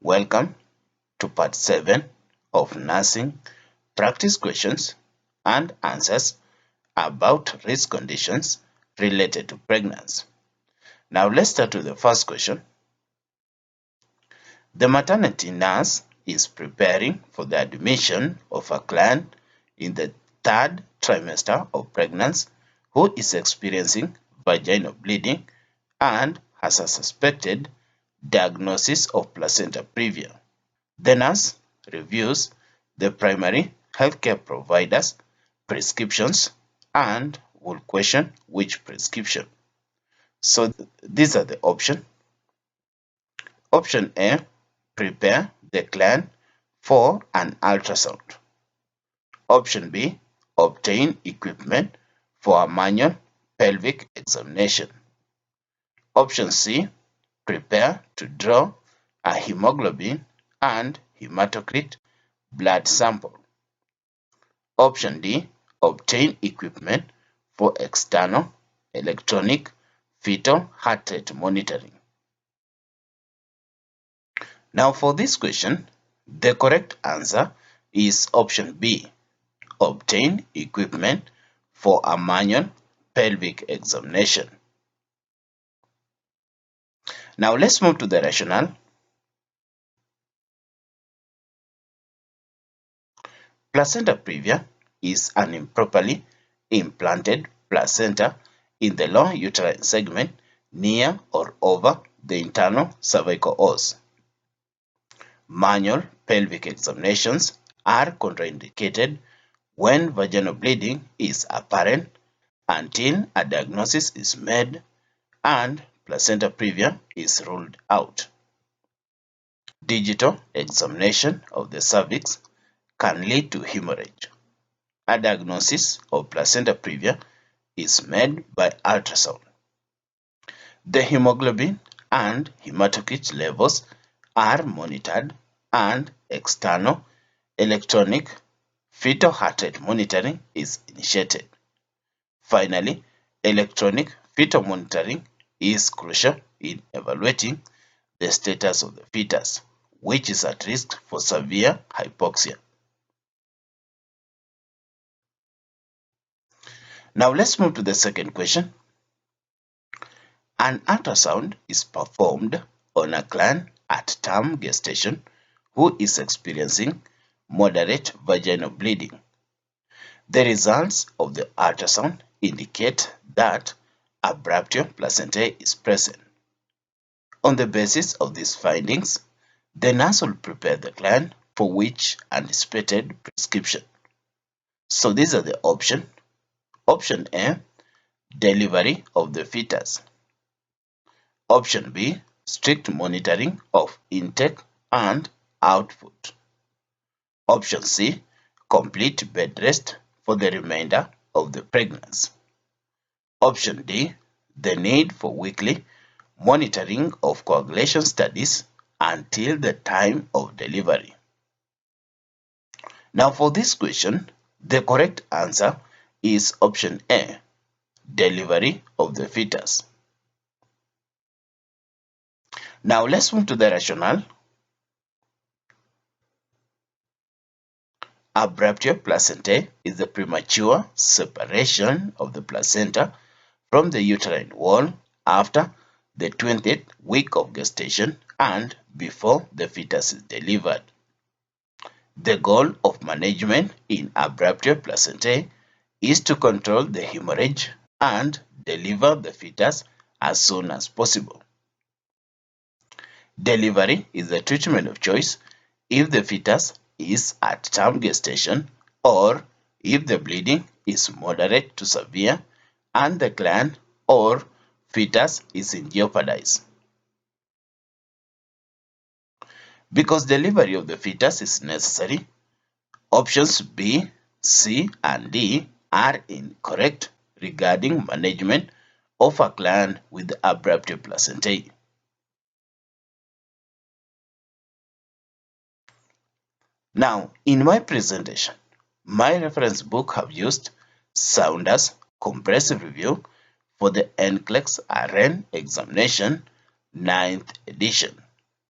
Welcome to part 7 of nursing practice questions and answers about risk conditions related to pregnancy. Now let's start with the first question. The maternity nurse is preparing for the admission of a client in the third trimester of pregnancy who is experiencing vaginal bleeding and has a suspected diagnosis of placenta previa. The nurse reviews the primary healthcare provider's prescriptions and will question which prescription. So these are the options. Option A, prepare the client for an ultrasound. Option B, obtain equipment for a manual pelvic examination. Option C, prepare to draw a hemoglobin and hematocrit blood sample. Option D, obtain equipment for external electronic fetal heart rate monitoring. Now for this question, the correct answer is option B, obtain equipment for a manual pelvic examination. Now let's move to the rationale. Placenta previa is an improperly implanted placenta in the lower uterine segment near or over the internal cervical os. Manual pelvic examinations are contraindicated when vaginal bleeding is apparent until a diagnosis is made and placenta previa is ruled out. Digital examination of the cervix can lead to hemorrhage. A diagnosis of placenta previa is made by ultrasound. The hemoglobin and hematocrit levels are monitored and external electronic fetal heart rate monitoring is initiated. Finally, electronic fetal monitoring is crucial in evaluating the status of the fetus, which is at risk for severe hypoxia. Now let's move to the second question. An ultrasound is performed on a client at term gestation who is experiencing moderate vaginal bleeding. The results of the ultrasound indicate that abruptio placentae is present. On the basis of these findings, the nurse will prepare the client for which anticipated prescription. So these are the options. Option A, delivery of the fetus. Option B, strict monitoring of intake and output. Option C, complete bed rest for the remainder of the pregnancy. Option D, the need for weekly monitoring of coagulation studies until the time of delivery. Now for this question, the correct answer is option A, delivery of the fetus. Now let's move to the rationale. Abruptio placentae is the premature separation of the placenta from the uterine wall after the 20th week of gestation and before the fetus is delivered. The goal of management in abruptio placentae is to control the hemorrhage and deliver the fetus as soon as possible. Delivery is the treatment of choice if the fetus is at term gestation or if the bleeding is moderate to severe and the client or fetus is in jeopardy. Because delivery of the fetus is necessary, options B, C, and D are incorrect regarding management of a client with abruptio placentae. Now, in my presentation, my reference book have used Saunders Comprehensive Review for the NCLEX RN examination 9th edition.